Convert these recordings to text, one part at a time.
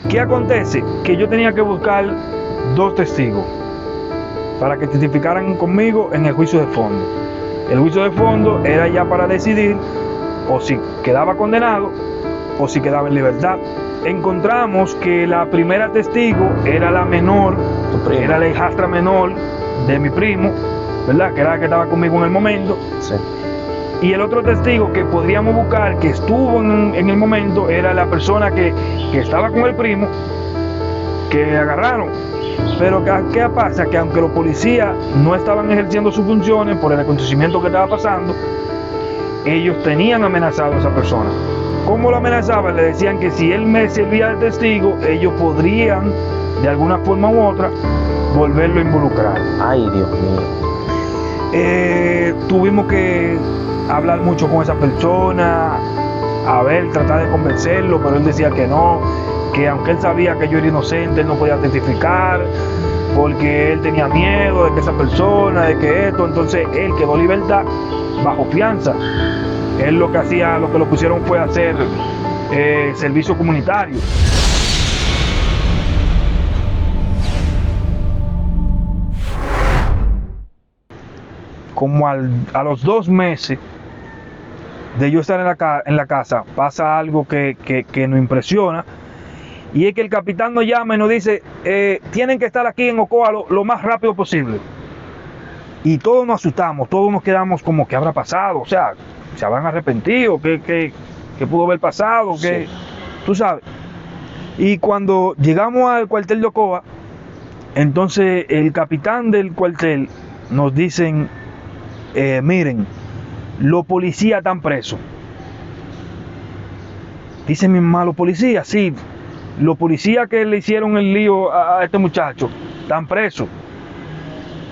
¿Qué acontece? Que yo tenía que buscar 2 testigos para que testificaran conmigo en el juicio de fondo. El juicio de fondo era ya para decidir o si quedaba condenado o si quedaba en libertad. Encontramos que la primera testigo era la menor, era la hijastra menor de mi primo, ¿verdad? Que era la que estaba conmigo en el momento. Sí. Y el otro testigo que podríamos buscar, que estuvo en el momento, era la persona que estaba con el primo, que agarraron. Pero ¿qué pasa? Que aunque los policías no estaban ejerciendo sus funciones por el acontecimiento que estaba pasando, ellos tenían amenazado a esa persona. ¿Cómo lo amenazaban? Le decían que si él me servía de testigo, ellos podrían, de alguna forma u otra, volverlo a involucrar. Ay, Dios mío. Tuvimos que hablar mucho con esa persona, a ver, tratar de convencerlo, pero él decía que no, que aunque él sabía que yo era inocente, él no podía testificar, porque él tenía miedo de que esa persona, de que esto, entonces él quedó en libertad bajo fianza. Él lo que hacía, lo que lo pusieron fue hacer servicio comunitario. Como a los 2 meses de yo estar en la casa, pasa algo que nos impresiona, y es que el capitán nos llama y nos dice, tienen que estar aquí en Ocoa lo más rápido posible. Y todos nos asustamos, todos nos quedamos como, ¿qué habrá pasado? O sea, ¿se habrán arrepentido? ¿Qué pudo haber pasado? Sí. Tú sabes. Y cuando llegamos al cuartel de Ocoa, entonces el capitán del cuartel nos dicen, miren, los policías están presos. Dicen mi mamá, los policías, sí, los policías que le hicieron el lío a este muchacho están presos.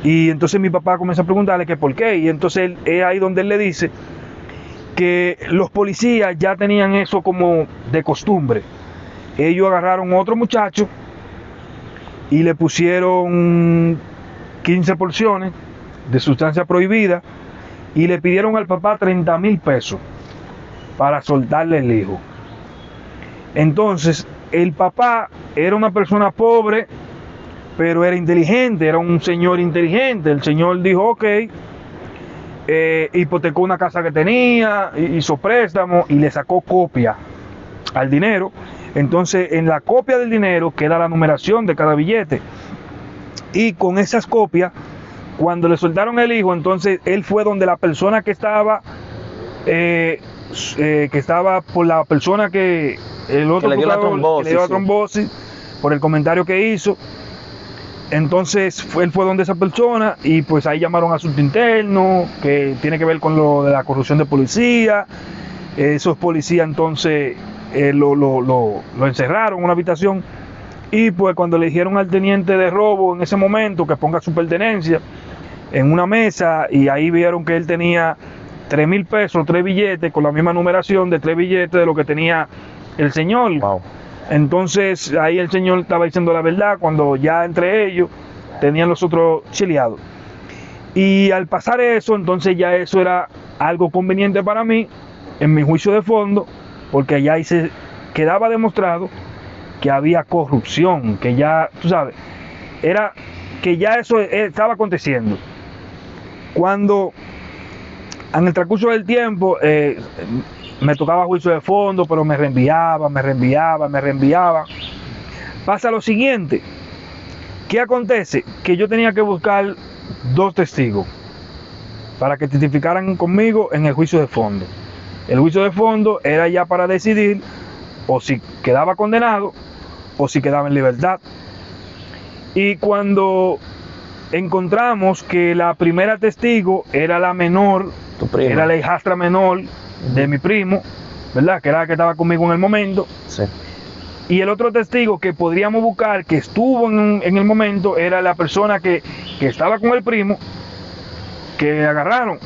Y entonces mi papá comienza a preguntarle que por qué, y entonces es ahí donde él le dice que los policías ya tenían eso como de costumbre. Ellos agarraron a otro muchacho y le pusieron 15 porciones de sustancia prohibida y le pidieron al papá 30,000 pesos para soltarle el hijo. Entonces, el papá era una persona pobre, pero era inteligente, era un señor inteligente. El señor dijo, ok, hipotecó una casa que tenía, hizo préstamo y le sacó copia al dinero. Entonces, en la copia del dinero queda la numeración de cada billete. Y con esas copias, cuando le soltaron el hijo, entonces él fue donde la persona que estaba por la persona que el otro que le dio la trombosis, que le dio la trombosis, por el comentario que hizo. Entonces él fue donde esa persona y pues ahí llamaron a asunto interno, que tiene que ver con lo de la corrupción de policía. Esos policías entonces lo encerraron en una habitación y pues cuando le dijeron al teniente de robo en ese momento que ponga su pertenencia en una mesa, y ahí vieron que él tenía 3,000 pesos, 3 billetes con la misma numeración de 3 billetes de lo que tenía el señor. Wow. Entonces ahí el señor estaba diciendo la verdad, cuando ya entre ellos tenían los otros chileados. Y al pasar eso, entonces ya eso era algo conveniente para mí en mi juicio de fondo, porque allá ahí se quedaba demostrado que había corrupción, que ya, tú sabes, era que ya eso estaba aconteciendo. Cuando en el transcurso del tiempo me tocaba juicio de fondo, pero me reenviaba. Pasa lo siguiente, ¿qué acontece? Que yo tenía que buscar 2 testigos para que testificaran conmigo en el juicio de fondo. El juicio de fondo era ya para decidir o si quedaba condenado o si quedaba en libertad. Y cuando encontramos que la primera testigo era la menor, era la hijastra menor de mi primo, ¿verdad? Que era la que estaba conmigo en el momento. Sí. Y el otro testigo que podríamos buscar, que estuvo en el momento, era la persona que estaba con el primo, que agarraron.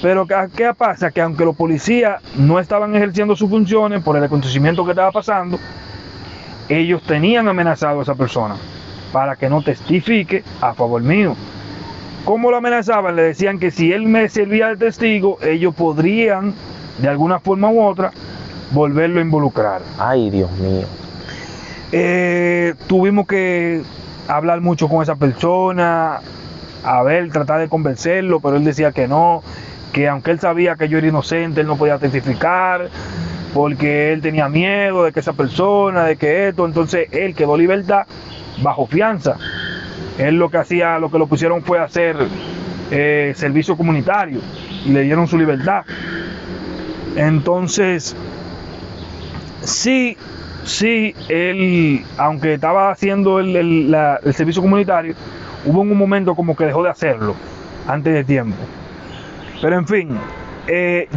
Pero ¿qué pasa? Que aunque los policías no estaban ejerciendo sus funciones por el acontecimiento que estaba pasando, ellos tenían amenazado a esa persona para que no testifique a favor mío. ¿Cómo lo amenazaban? Le decían que si él me servía de testigo, ellos podrían, de alguna forma u otra, volverlo a involucrar. Ay, Dios mío. Tuvimos que hablar mucho con esa persona, a ver, tratar de convencerlo, pero él decía que no, que aunque él sabía que yo era inocente, él no podía testificar, porque él tenía miedo de que esa persona, de que esto, entonces él quedó en libertad bajo fianza. Él lo que hacía, lo que lo pusieron fue hacer servicio comunitario y le dieron su libertad. Entonces, sí, él, aunque estaba haciendo el servicio comunitario, hubo un momento como que dejó de hacerlo antes de tiempo. Pero en fin,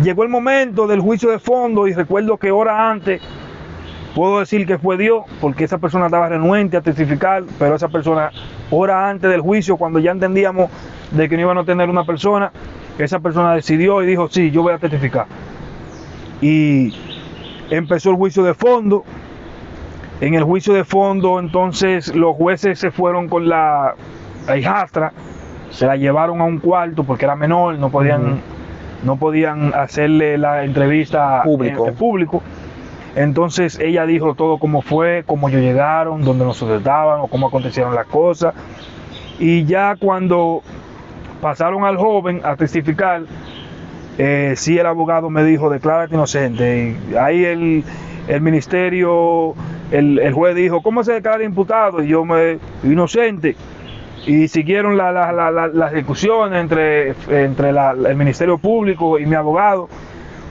llegó el momento del juicio de fondo y recuerdo que horas antes, puedo decir que fue Dios, porque esa persona estaba renuente a testificar, pero esa persona, horas antes del juicio, cuando ya entendíamos de que no iban a tener una persona, esa persona decidió y dijo, sí, yo voy a testificar. Y empezó el juicio de fondo. En el juicio de fondo, entonces, los jueces se fueron con la hijastra, se la llevaron a un cuarto porque era menor, no podían hacerle la entrevista en público. Entonces ella dijo todo cómo fue, cómo ellos llegaron, dónde nosotros estábamos, cómo acontecieron las cosas. Y ya cuando pasaron al joven a testificar, sí, el abogado me dijo, declárate inocente. Y ahí el ministerio, el juez dijo, ¿cómo se declara imputado? Y yo inocente. Y siguieron las discusiones entre el Ministerio Público y mi abogado,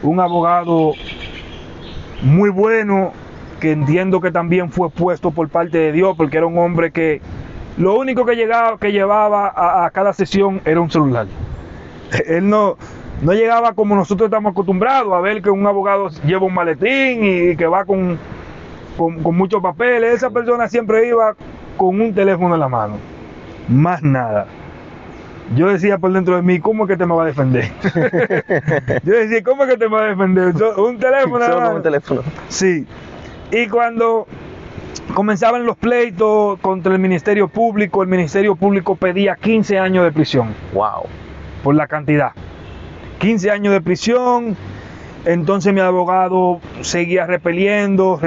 un abogado muy bueno, que entiendo que también fue puesto por parte de Dios, porque era un hombre que lo único que llevaba a cada sesión era un celular. Él no llegaba como nosotros estamos acostumbrados a ver que un abogado lleva un maletín y que va con muchos papeles. Esa persona siempre iba con un teléfono en la mano, más nada. Yo decía por dentro de mí, ¿cómo es que te me va a defender? Yo decía, ¿cómo es que te me va a defender? ¿Un teléfono? Solo un teléfono. Sí. Y cuando comenzaban los pleitos contra el Ministerio Público pedía 15 años de prisión. Wow. Por la cantidad. 15 años de prisión. Entonces mi abogado seguía repeliendo,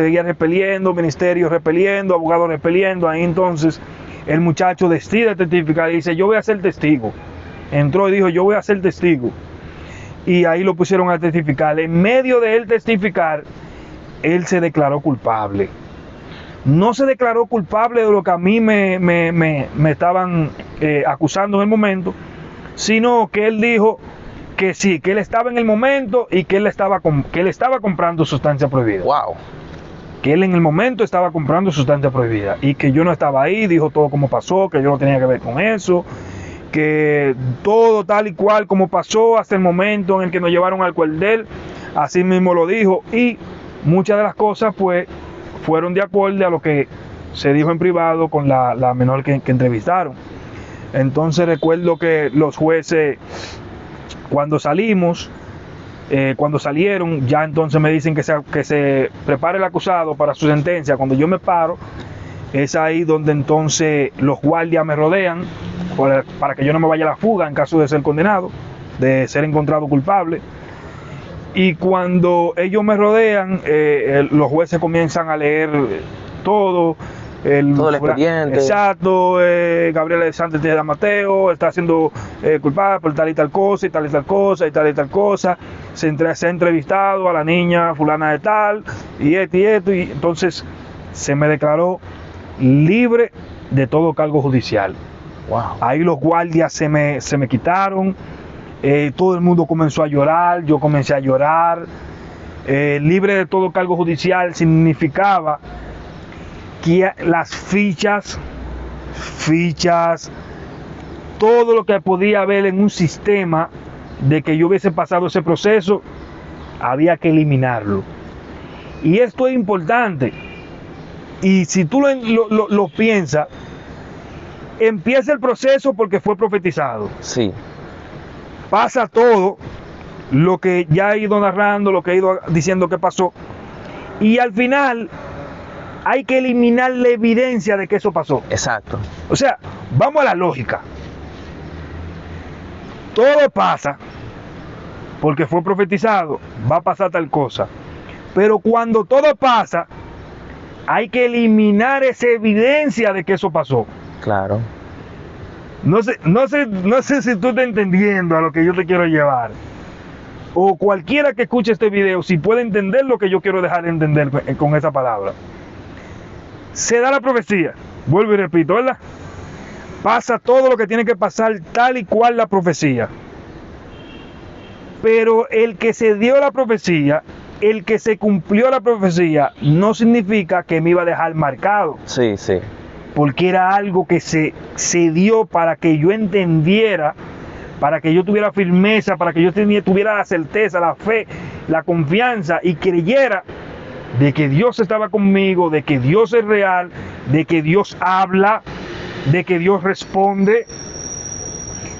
ministerio repeliendo, abogado repeliendo. Ahí entonces el muchacho decide testificar y dice, yo voy a ser testigo. Entró y dijo, yo voy a ser testigo. Y ahí lo pusieron a testificar. En medio de él testificar, él se declaró culpable. No se declaró culpable de lo que a mí me estaban acusando en el momento, sino que él dijo que sí, que él estaba en el momento y que él estaba comprando sustancia prohibida. Wow. Que él en el momento estaba comprando sustancia prohibida y que yo no estaba ahí, dijo todo como pasó, que yo no tenía que ver con eso, que todo tal y cual como pasó hasta el momento en el que nos llevaron al cuartel, así mismo lo dijo, y muchas de las cosas pues fueron de acuerdo a lo que se dijo en privado con la menor que entrevistaron. Entonces recuerdo que los jueces, cuando salieron, ya entonces me dicen que se prepare el acusado para su sentencia. Cuando yo me paro, es ahí donde entonces los guardias me rodean para que yo no me vaya a la fuga en caso de ser condenado, de ser encontrado culpable. Y cuando ellos me rodean, los jueces comienzan a leer todo el expediente. Exacto, Gabriela de Sánchez de Mateo está siendo culpable por tal y tal cosa, y tal y tal cosa, y tal y tal cosa. Se ha entrevistado a la niña fulana de tal, y esto, y entonces se me declaró libre de todo cargo judicial. Wow. Ahí los guardias se me quitaron, todo el mundo comenzó a llorar, yo comencé a llorar. Libre de todo cargo judicial significaba que las fichas, todo lo que podía haber en un sistema de que yo hubiese pasado ese proceso, había que eliminarlo. Y esto es importante. Y si tú lo piensas, empieza el proceso porque fue profetizado. Sí. Pasa todo lo que ya he ido narrando, lo que he ido diciendo que pasó. Y al final hay que eliminar la evidencia de que eso pasó. Exacto. O sea, vamos a la lógica. Todo pasa porque fue profetizado, va a pasar tal cosa. Pero cuando todo pasa, hay que eliminar esa evidencia de que eso pasó. Claro. No sé si tú estás entendiendo a lo que yo te quiero llevar. O cualquiera que escuche este video, si puede entender lo que yo quiero dejar de entender con esa palabra. Se da la profecía, vuelvo y repito, ¿verdad? Pasa todo lo que tiene que pasar tal y cual la profecía. Pero el que se dio la profecía, el que se cumplió la profecía, no significa que me iba a dejar marcado. Sí, sí. Porque era algo que se dio para que yo entendiera, para que yo tuviera firmeza, para que yo tuviera la certeza, la fe, la confianza y creyera de que Dios estaba conmigo, de que Dios es real, de que Dios habla, de que Dios responde,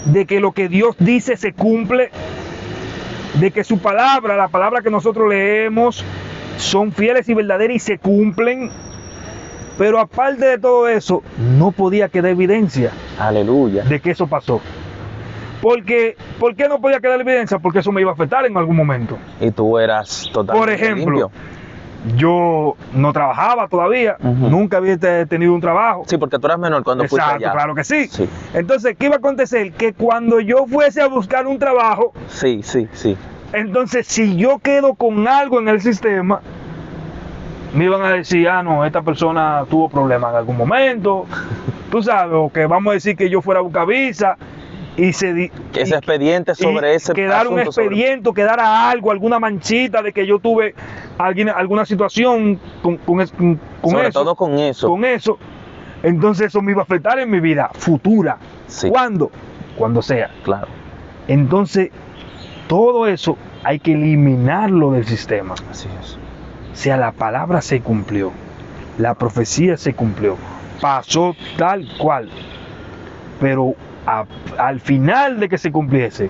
de que lo que Dios dice se cumple, de que su palabra, la palabra que nosotros leemos, son fieles y verdaderas y se cumplen. Pero aparte de todo eso, no podía quedar evidencia. Aleluya. De que eso pasó. ¿Por qué no podía quedar evidencia? Porque eso me iba a afectar en algún momento. Y tú eras totalmente Por ejemplo, limpio. yo no trabajaba todavía, nunca había tenido un trabajo. Sí, porque tú eras menor cuando fuiste allá. Exacto, claro que sí. Sí. Entonces, ¿qué iba a acontecer? Que cuando yo fuese a buscar un trabajo, Sí. entonces si yo quedo con algo en el sistema, me iban a decir, no, esta persona tuvo problemas en algún momento, tú sabes, o que vamos a decir que yo fuera a buscar visa, y ese expediente sobre ese quedara un expediente, quedara algo, alguna manchita de que yo tuve alguna situación con eso. Sobre todo con eso. Con eso. Entonces eso me iba a afectar en mi vida futura. Sí. ¿Cuándo? Cuando sea. Claro. Entonces, todo eso hay que eliminarlo del sistema. Así es. O sea, la palabra se cumplió. La profecía se cumplió. Pasó tal cual. Pero al final de que se cumpliese,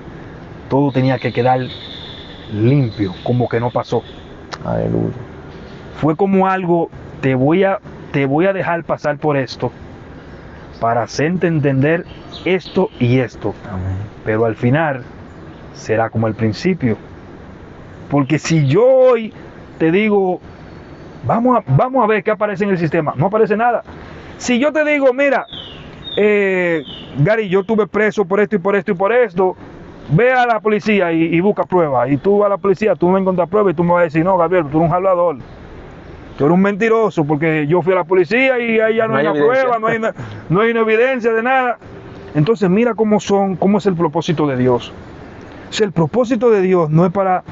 todo tenía que quedar limpio, como que no pasó. Aleluya. Fue como algo, te voy a dejar pasar por esto para hacerte entender esto y esto. Amén. Pero al final será como el principio. Porque si yo hoy te digo, vamos a ver qué aparece en el sistema, no aparece nada. Si yo te digo, mira, Gary, yo estuve preso por esto y por esto y por esto, ve a la policía y busca pruebas, y tú a la policía, tú no encuentras pruebas y tú me vas a decir, no, Gabriel, tú eres un hablador, tú eres un mentiroso, porque yo fui a la policía y ahí ya no hay una prueba, no hay una evidencia de nada. Entonces mira cómo es el propósito de Dios. O sea, el propósito de Dios no es para,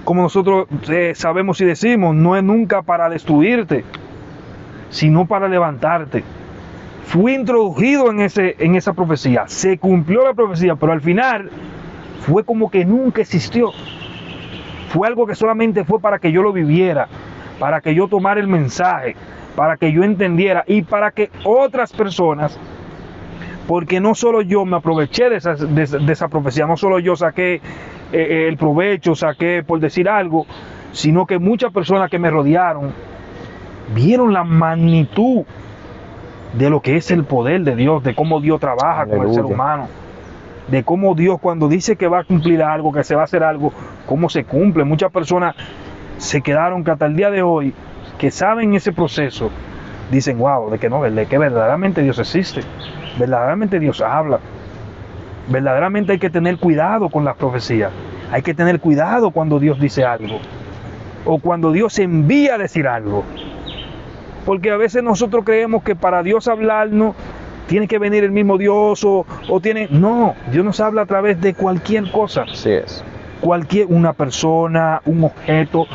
como nosotros sabemos y decimos, no es nunca para destruirte, sino para levantarte. Fui introducido en esa profecía, se cumplió la profecía, pero al final fue como que nunca existió. Fue algo que solamente fue para que yo lo viviera, para que yo tomara el mensaje, para que yo entendiera y para que otras personas, porque no solo yo me aproveché de esa profecía, no solo yo saqué el provecho, saqué por decir algo, sino que muchas personas que me rodearon vieron la magnitud de lo que es el poder de Dios, de cómo Dios trabaja con el ser humano, de cómo Dios cuando dice que va a cumplir algo, que se va a hacer algo, cómo se cumple. Muchas personas se quedaron que hasta el día de hoy, que saben ese proceso, dicen, wow, de que verdaderamente Dios existe, verdaderamente Dios habla, verdaderamente hay que tener cuidado con las profecías, hay que tener cuidado cuando Dios dice algo, o cuando Dios envía a decir algo. Porque a veces nosotros creemos que para Dios hablarnos tiene que venir el mismo Dios no, Dios nos habla a través de cualquier cosa. Así es. Una persona, un objeto,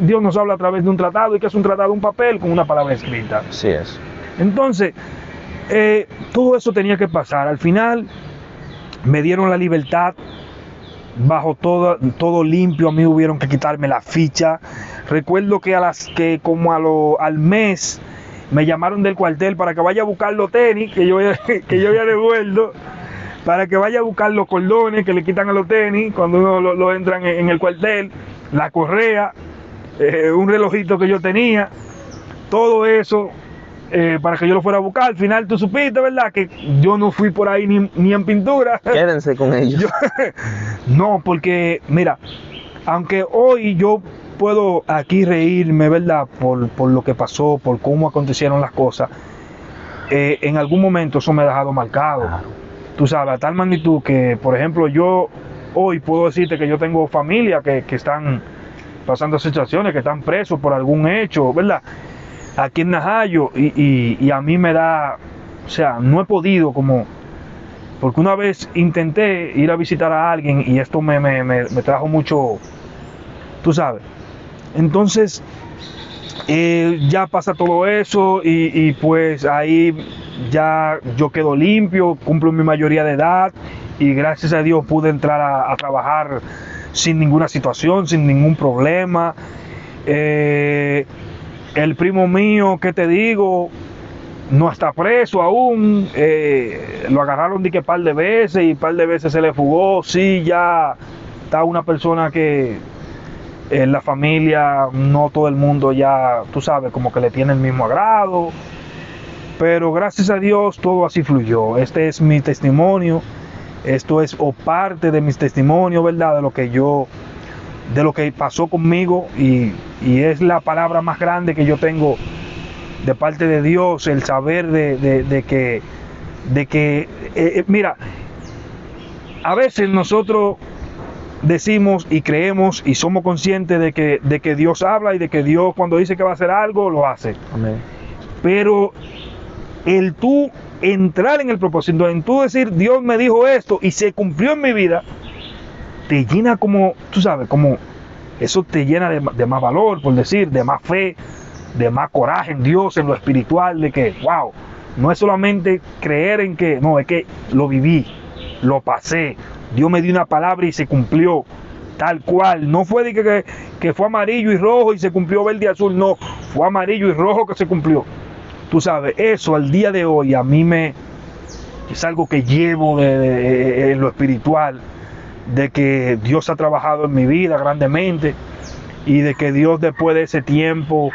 Dios nos habla a través de un tratado. ¿Y qué es un tratado? Un papel con una palabra escrita. Así es. Entonces, todo eso tenía que pasar. Al final me dieron la libertad. Bajo todo limpio, a mí hubieron que quitarme la ficha. Recuerdo que al mes me llamaron del cuartel para que vaya a buscar los tenis que yo había devuelto, para que vaya a buscar los cordones que le quitan a los tenis cuando uno lo entran en el cuartel, la correa, un relojito que yo tenía, todo eso. Para que yo lo fuera a buscar. Al final tú supiste, ¿verdad? Que yo no fui por ahí ni en pintura. Quédense con ellos. No, porque, mira, aunque hoy yo puedo aquí reírme, ¿verdad? Por lo que pasó, por cómo acontecieron las cosas. En algún momento eso me ha dejado marcado. Claro. Tú sabes, a tal magnitud que, por ejemplo, yo hoy puedo decirte que yo tengo familia que están pasando situaciones, que están presos por algún hecho, ¿verdad? Aquí en Najayo, y a mí me da, o sea, no he podido como, porque una vez intenté ir a visitar a alguien y esto me trajo mucho, tú sabes. Entonces, ya pasa todo eso y pues ahí ya yo quedo limpio, cumplo mi mayoría de edad y gracias a Dios pude entrar a trabajar sin ninguna situación, sin ningún problema. El primo mío, ¿qué te digo? No está preso aún, lo agarraron de que par de veces y par de veces se le fugó. Sí, ya está una persona que en la familia no todo el mundo ya, tú sabes, como que le tiene el mismo agrado, pero gracias a Dios todo así fluyó. Este es mi testimonio, esto es o parte de mis testimonios, ¿verdad? De lo que pasó conmigo y es la palabra más grande que yo tengo de parte de Dios, el saber de que mira, a veces nosotros decimos y creemos y somos conscientes de que Dios habla y de que Dios cuando dice que va a hacer algo, lo hace. Amén. Pero el tú entrar en el propósito, en tú decir, Dios me dijo esto y se cumplió en mi vida, te llena como, tú sabes, como eso te llena de más valor, por decir, de más fe, de más coraje en Dios, en lo espiritual, de que, wow, no es solamente creer en que, no, es que lo viví, lo pasé, Dios me dio una palabra y se cumplió tal cual. No fue de que fue amarillo y rojo y se cumplió verde y azul, no, fue amarillo y rojo que se cumplió. Tú sabes, eso al día de hoy a mí es algo que llevo en lo espiritual, de que Dios ha trabajado en mi vida grandemente y de que Dios después de ese tiempo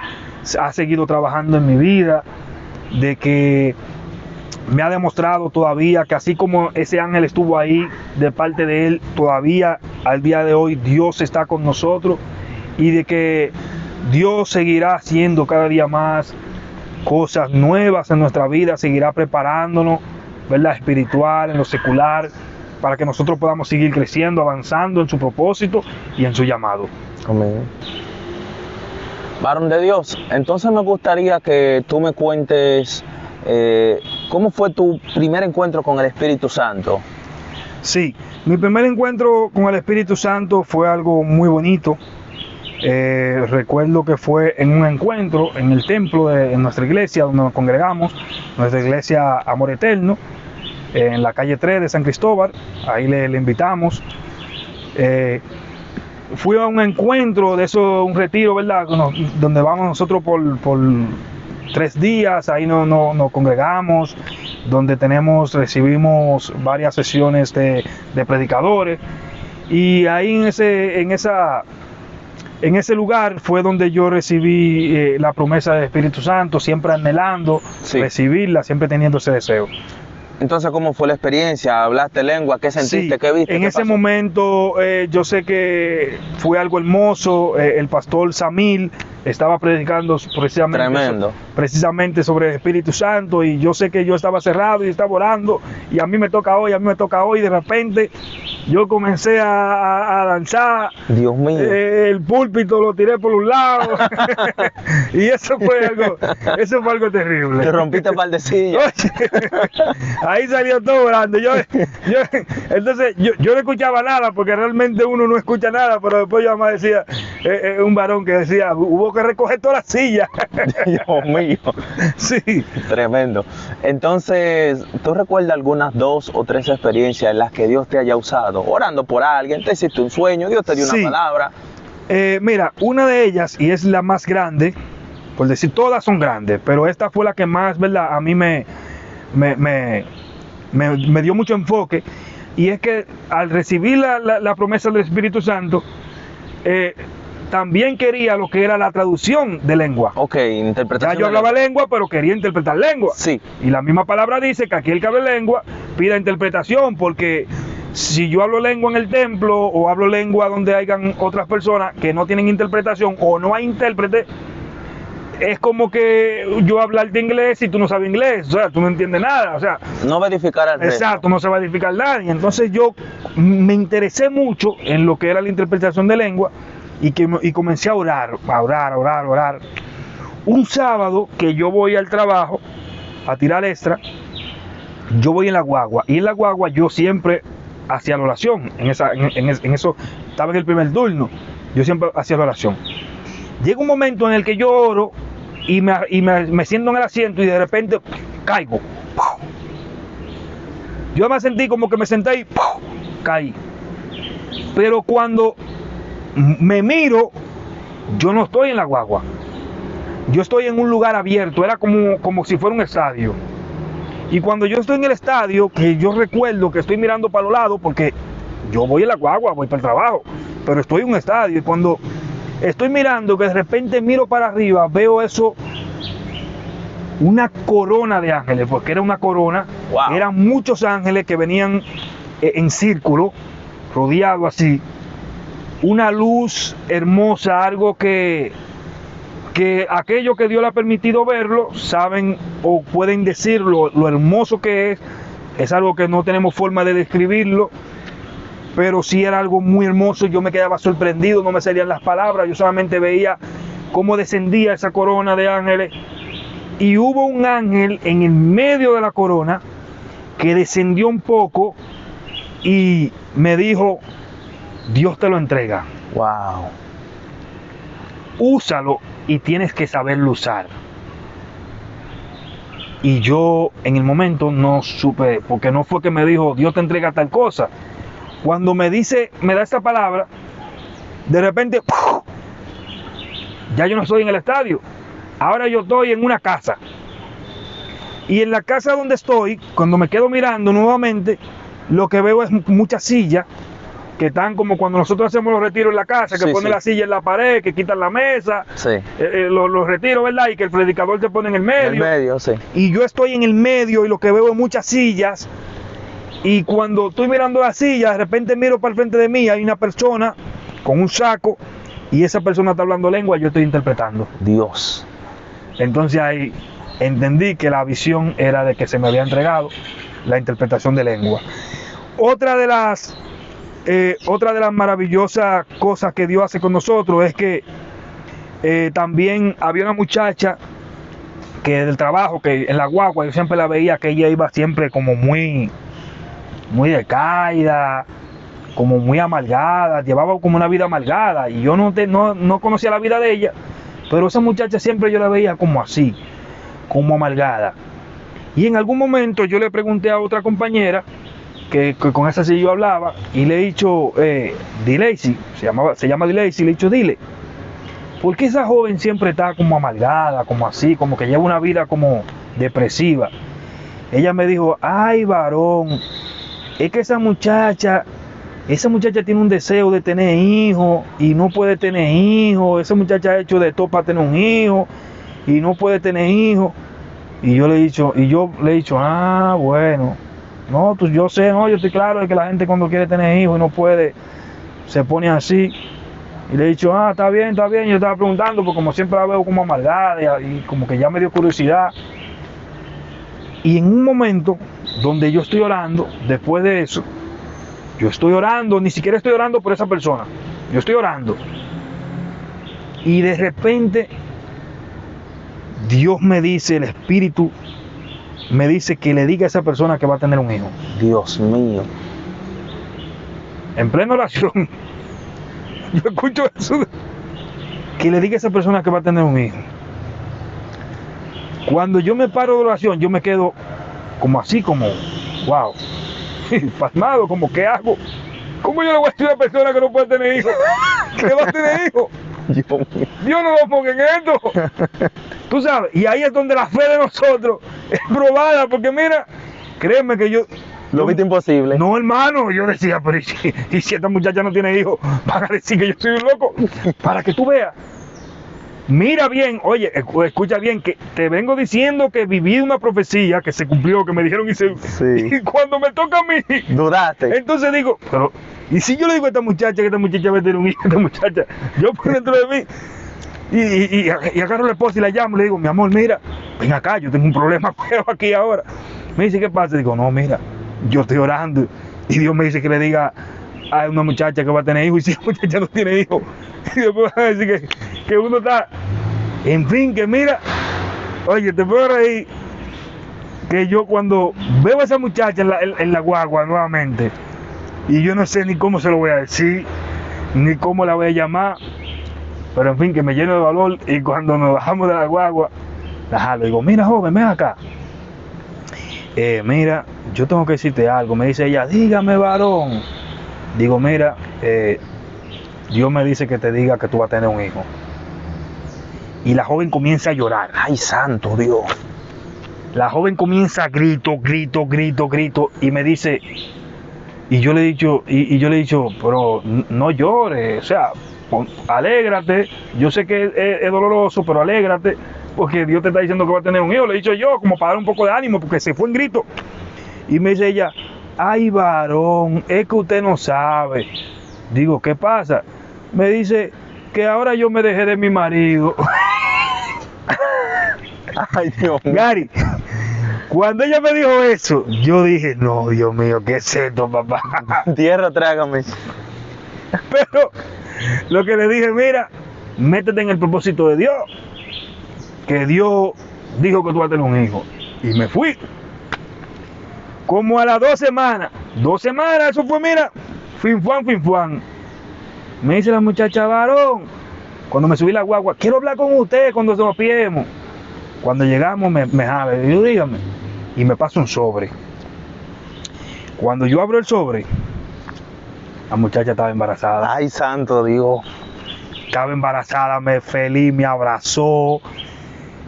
ha seguido trabajando en mi vida, de que me ha demostrado todavía que así como ese ángel estuvo ahí de parte de él, todavía al día de hoy Dios está con nosotros y de que Dios seguirá haciendo cada día más cosas nuevas en nuestra vida, seguirá preparándonos, ¿verdad? Espiritual, en lo secular, para que nosotros podamos seguir creciendo, avanzando en su propósito y en su llamado. Amén. Varón de Dios, entonces me gustaría que tú me cuentes ¿cómo fue tu primer encuentro con el Espíritu Santo? Sí, mi primer encuentro con el Espíritu Santo fue algo muy bonito. Recuerdo que fue en un encuentro en el templo de nuestra iglesia donde nos congregamos, nuestra iglesia Amor Eterno, en la calle 3 de San Cristóbal. Ahí le invitamos. Fui a un encuentro de eso, un retiro, ¿verdad? Donde vamos nosotros por 3 días, ahí nos congregamos, donde recibimos varias sesiones de predicadores, y ahí en ese lugar fue donde yo recibí la promesa del Espíritu Santo, siempre anhelando recibirla, siempre teniendo ese deseo. Entonces, ¿cómo fue la experiencia? ¿Hablaste lengua? ¿Qué sentiste? Sí, ¿Qué viste? en ¿Qué ese pasó? momento yo sé que fue algo hermoso. El pastor Samil estaba predicando precisamente sobre el Espíritu Santo, y yo sé que yo estaba cerrado y estaba orando y a mí me toca hoy, de repente yo comencé a danzar. Dios mío. El púlpito lo tiré por un lado y eso fue algo terrible. Te rompiste un par de sillas. Ahí salió todo grande. Entonces yo no escuchaba nada, porque realmente uno no escucha nada, pero después yo además decía, un varón que decía, hubo que recoger todas las sillas. Dios mío. Sí. Tremendo. Entonces, ¿tú recuerdas algunas 2 o 3 experiencias en las que Dios te haya usado? Orando por alguien, te hiciste un sueño, Dios te dio una palabra. Mira, una de ellas, y es la más grande, por decir, todas son grandes, pero esta fue la que más, ¿verdad? A mí me dio mucho enfoque, y es que al recibir la promesa del Espíritu Santo, también quería lo que era la traducción de lengua. Ok, interpretación. Ya yo hablaba lengua, pero quería interpretar lengua. Sí. Y la misma palabra dice que aquel que hable lengua pida interpretación, porque si yo hablo lengua en el templo o hablo lengua donde hayan otras personas que no tienen interpretación o no hay intérprete, es como que yo hablarte inglés y tú no sabes inglés, o sea, tú no entiendes nada, o sea, No verificar al resto. exacto, no se va a edificar nadie. Entonces yo me interesé mucho en lo que era la interpretación de lengua y comencé a orar. Un sábado que yo voy al trabajo a tirar extra, yo voy en la guagua, y en la guagua yo siempre hacía la oración, en eso estaba en el primer turno, yo siempre hacía la oración. Llega un momento en el que yo oro y me siento en el asiento y de repente caigo. Yo me sentí como que me senté y caí. Pero cuando me miro, yo no estoy en la guagua. Yo estoy en un lugar abierto, era como si fuera un estadio. Y cuando yo estoy en el estadio, que yo recuerdo que estoy mirando para los lados, porque yo voy en la guagua, voy para el trabajo, pero estoy en un estadio, y cuando estoy mirando, que de repente miro para arriba, veo eso, una corona de ángeles, porque era una corona, Wow. eran muchos ángeles que venían en círculo, rodeados así, una luz hermosa, algo que aquellos que Dios le ha permitido verlo, saben o pueden decir lo hermoso que es algo que no tenemos forma de describirlo, pero sí era algo muy hermoso. Yo me quedaba sorprendido, no me salían las palabras, yo solamente veía cómo descendía esa corona de ángeles, y hubo un ángel en el medio de la corona que descendió un poco y me dijo: Dios te lo entrega, Wow. úsalo y tienes que saberlo usar. Y yo en el momento no supe, porque no fue que me dijo Dios te entrega tal cosa. Cuando me da esta palabra, de repente ¡puf!, ya yo no estoy en el estadio, ahora yo estoy en una casa. Y en la casa donde estoy, cuando me quedo mirando nuevamente, lo que veo es muchas sillas que están como cuando nosotros hacemos los retiros en la casa, que Sí, ponen sí. la silla en la pared, que quitan la mesa, Sí. los retiros, ¿verdad? Y que el predicador te pone en el En el medio. medio, sí. Y yo estoy en el medio y lo que veo es muchas sillas. Y cuando estoy mirando las sillas, de repente miro para el frente de mí, hay una persona con un saco y esa persona está hablando lengua y yo estoy interpretando. Dios. Entonces ahí entendí que la visión era de que se me había entregado la interpretación de lengua. Otra de las maravillosas cosas que Dios hace con nosotros es que también había una muchacha que del trabajo, que en la guagua yo siempre la veía, que ella iba siempre como muy decaída, como muy amargada, llevaba como una vida amargada, y yo no conocía la vida de ella, pero esa muchacha siempre yo la veía como así, como amargada. Y en algún momento yo le pregunté a otra compañera, que con esa sí yo hablaba, y le he dicho, Dileisi, se llama Dileisi, le he dicho, dile, ¿por qué esa joven siempre está como amargada, como así, como que lleva una vida como depresiva? Ella me dijo, ay varón, es que esa muchacha tiene un deseo de tener hijos y no puede tener hijos, esa muchacha ha hecho de todo para tener un hijo y no puede tener hijos. Y yo le he dicho, ah, bueno, no, pues yo sé, no, yo estoy claro de que la gente cuando quiere tener hijos y no puede, se pone así. Y le he dicho, ah, está bien, yo estaba preguntando, porque como siempre la veo como amargada y como que ya me dio curiosidad. Y en un momento donde yo estoy orando, después de eso, yo estoy orando, ni siquiera estoy orando por esa persona, yo estoy orando. Y de repente, Dios me dice, el Espíritu me dice que le diga a esa persona que va a tener un hijo. Dios mío. En plena oración, yo escucho eso, que le diga a esa persona que va a tener un hijo. Cuando yo me paro de oración, yo me quedo como así, como, wow, pasmado, como, ¿qué hago? ¿Cómo yo le voy a decir a una persona que no puede tener hijos? ¿Que va a tener hijos? Dios no lo ponga en esto. Tú sabes, y ahí es donde la fe de nosotros es probada, porque mira, créeme que yo... Lo viste imposible. No, hermano, yo decía, pero y si esta muchacha no tiene hijos, van a decir que yo soy un loco, para que tú veas. Mira bien, oye, escucha bien, que te vengo diciendo que viví una profecía que se cumplió, que me dijeron Sí. y cuando me toca a mí, Dudaste. entonces digo, pero, ¿y si yo le digo a esta muchacha que esta muchacha va a tener un hijo, esta muchacha, yo por dentro de mí, y agarro a la esposa y la llamo, le digo, mi amor, mira, ven acá, yo tengo un problema feo aquí ahora. Me dice, ¿qué pasa? Digo, no, mira, yo estoy orando y Dios me dice que le diga a una muchacha que va a tener hijos, y si la muchacha no tiene hijos, y después va a decir que uno está, en fin, que mira, oye, te puedo reír, que yo cuando veo a esa muchacha en la guagua nuevamente, y yo no sé ni cómo se lo voy a decir, ni cómo la voy a llamar, pero en fin, que me lleno de valor, y cuando nos bajamos de la guagua, la jalo, digo, mira joven, ven acá, mira, yo tengo que decirte algo. Me dice ella, dígame varón. Digo, mira, Dios me dice que te diga que tú vas a tener un hijo. Y la joven comienza a llorar. Ay, santo Dios. La joven comienza a grito, y me dice, y yo le he dicho, pero no llores, o sea, alégrate. Yo sé que es doloroso, pero alégrate, porque Dios te está diciendo que va a tener un hijo. Le he dicho yo, como para dar un poco de ánimo, porque se fue en grito. Y me dice ella, ay varón, es que usted no sabe. Digo, ¿qué pasa? Me dice que ahora yo me dejé de mi marido. Ay, Dios mío. Gary, cuando ella me dijo eso, yo dije, no, Dios mío, ¿qué es esto, papá? Tierra, trágame. Pero lo que le dije, mira, métete en el propósito de Dios, que Dios dijo que tú vas a tener un hijo. Y me fui. Como a las 2 semanas, eso fue, mira, fin fuan. Me dice la muchacha, varón, cuando me subí la guagua, quiero hablar con usted cuando nos piemos. Cuando llegamos me jala, y yo, dígame, y me pasa un sobre. Cuando yo abro el sobre, la muchacha estaba embarazada. Ay, santo Dios. Estaba embarazada, feliz, me abrazó.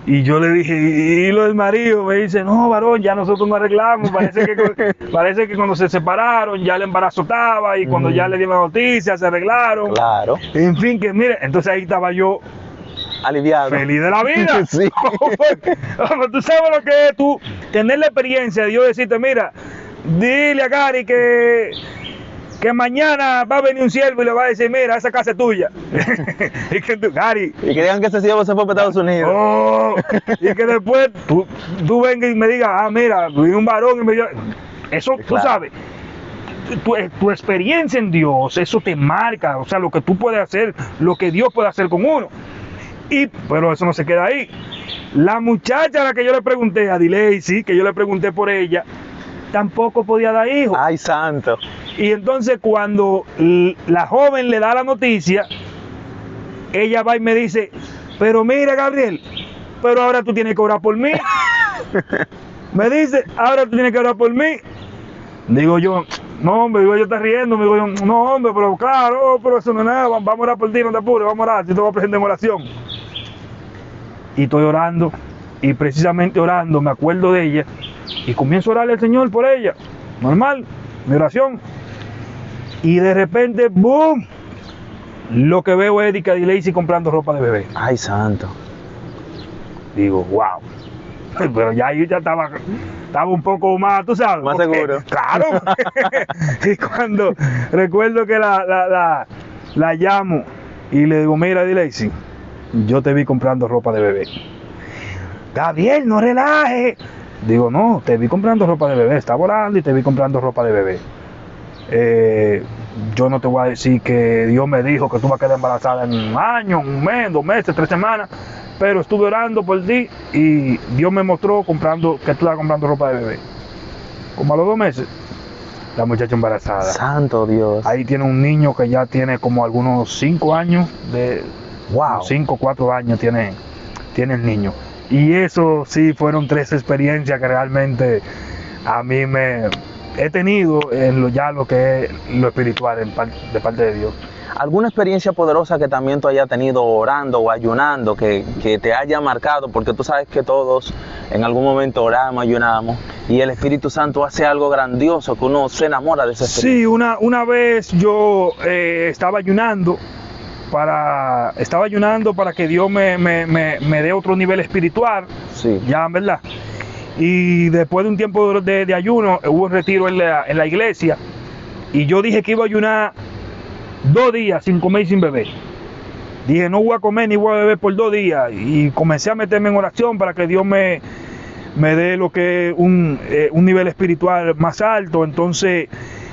Y yo le dije, ¿y lo del marido? Me dice, no, varón, ya nosotros nos arreglamos. Parece que cuando se separaron ya el embarazo estaba, y cuando ya le dieron la noticia se arreglaron. Claro. En fin, que mire, entonces ahí estaba yo, Aliviado. feliz de la vida. Sí. Tú sabes lo que es tú tener la experiencia de Dios decirte, mira, dile a Gary que mañana va a venir un siervo y le va a decir, mira, esa casa es tuya. Y que tú, Gary. Y que digan que ese siervo se fue para Estados Unidos. Oh, y que después tú vengas y me digas, ah, mira, vino un varón y me dio. Eso, Claro. tú sabes. Tu experiencia en Dios, eso te marca, o sea, lo que tú puedes hacer, lo que Dios puede hacer con uno. Pero eso no se queda ahí. La muchacha a la que yo le pregunté, a Dileisi, que yo le pregunté por ella, tampoco podía dar hijos. Ay, santo. Y entonces cuando la joven le da la noticia, ella va y me dice, pero mira Gabriel, pero ahora tú tienes que orar por mí. Me dice, ahora tú tienes que orar por mí. Digo yo, no hombre, yo está riendo, me digo yo, no hombre, pero claro, pero eso no es nada, vamos a orar por ti, no te apures, vamos a orar, yo te voy a presentar en oración. Y estoy orando, y precisamente orando me acuerdo de ella, y comienzo a orarle al Señor por ella, normal, mi oración. Y de repente, ¡boom! Lo que veo es Erika Dileisi comprando ropa de bebé. Ay, santo. Digo, wow. Pero ya yo ya estaba un poco más, tú sabes. Más porque, seguro. Claro. Y cuando recuerdo que la llamo y le digo, mira Dileisi, yo te vi comprando ropa de bebé. Gabriel, no relajes. Digo, no, te vi comprando ropa de bebé, estaba orando y te vi comprando ropa de bebé. Yo no te voy a decir que Dios me dijo que tú vas a quedar embarazada en un año, un mes, 2 meses, 3 semanas, pero estuve orando por ti y Dios me mostró que tú estabas comprando ropa de bebé. Como a los 2 meses, la muchacha embarazada. Santo Dios. Ahí tiene un niño que ya tiene como algunos 5 años, Wow. 5 o 4 años tiene el niño. Y eso sí fueron 3 experiencias que realmente a mí he tenido en lo que es lo espiritual de parte de Dios. ¿Alguna experiencia poderosa que también tú hayas tenido orando o ayunando que te haya marcado? Porque tú sabes que todos en algún momento oramos, ayunamos y el Espíritu Santo hace algo grandioso que uno se enamora de esa experiencia. Sí, una vez yo estaba ayunando estaba ayunando para que Dios me dé otro nivel espiritual, Sí. ya, ¿verdad? Y después de un tiempo de ayuno, hubo un retiro en la iglesia, y yo dije que iba a ayunar 2 días sin comer y sin beber. Dije, no voy a comer ni voy a beber por 2 días, y comencé a meterme en oración para que Dios me dé lo que es un nivel espiritual más alto. Entonces,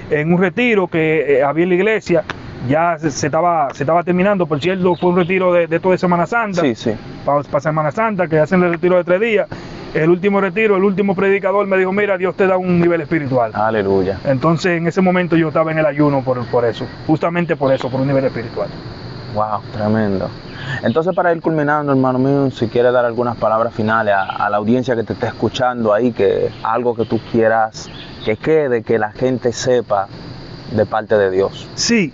en un retiro que había en la iglesia, ya se estaba terminando, por cierto, fue un retiro de toda Semana Santa, Sí, sí. para Semana Santa, que hacen el retiro de 3 días. El último retiro, el último predicador me dijo, mira, Dios te da un nivel espiritual. Aleluya. Entonces, en ese momento yo estaba en el ayuno por eso, justamente por eso, por un nivel espiritual. Wow, tremendo. Entonces, para ir culminando, hermano mío, si quieres dar algunas palabras finales a la audiencia que te está escuchando ahí, que algo que tú quieras que quede, que la gente sepa de parte de Dios. Sí,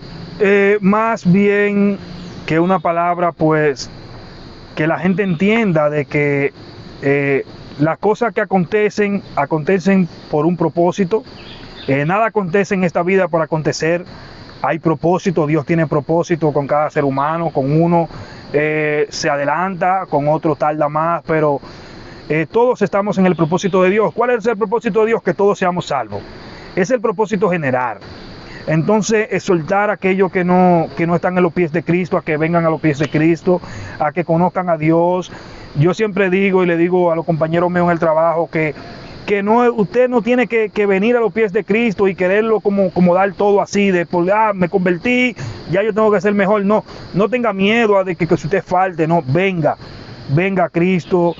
más bien que una palabra, pues, que la gente entienda de que las cosas que acontecen por un propósito. Nada acontece en esta vida por acontecer. Hay propósito, Dios tiene propósito con cada ser humano. Con uno se adelanta, con otro tarda más, pero todos estamos en el propósito de Dios. ¿Cuál es el propósito de Dios? Que todos seamos salvos. Es el propósito general. Entonces, exhortar a aquellos que no están en los pies de Cristo, a que vengan a los pies de Cristo, a que conozcan a Dios. Yo siempre digo, y le digo a los compañeros míos en el trabajo, que usted no tiene que venir a los pies de Cristo y quererlo como dar todo así, me convertí, ya yo tengo que ser mejor. No tenga miedo a de que si usted falte, no, venga a Cristo,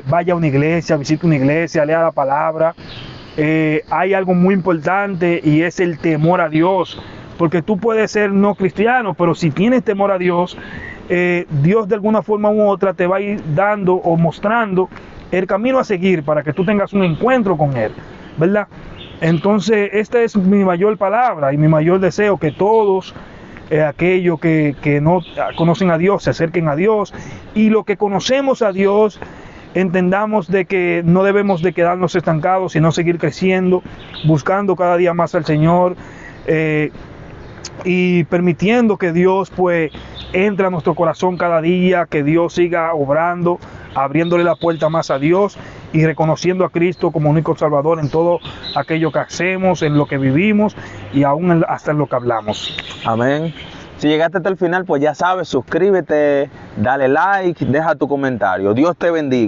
vaya a una iglesia, visite una iglesia, lea la palabra. Hay algo muy importante, y es el temor a Dios, porque tú puedes ser no cristiano, pero si tienes temor a Dios, Dios de alguna forma u otra te va a ir dando o mostrando el camino a seguir para que tú tengas un encuentro con Él, ¿verdad? Entonces, esta es mi mayor palabra y mi mayor deseo, que todos aquellos que no conocen a Dios se acerquen a Dios, y los que conocemos a Dios entendamos de que no debemos de quedarnos estancados, sino seguir creciendo, buscando cada día más al Señor, y permitiendo que Dios pues entre a nuestro corazón cada día, que Dios siga obrando, abriéndole la puerta más a Dios y reconociendo a Cristo como único Salvador en todo aquello que hacemos, en lo que vivimos y aún hasta en lo que hablamos. Amén. Si llegaste hasta el final, pues ya sabes, suscríbete, dale like, deja tu comentario. Dios te bendiga.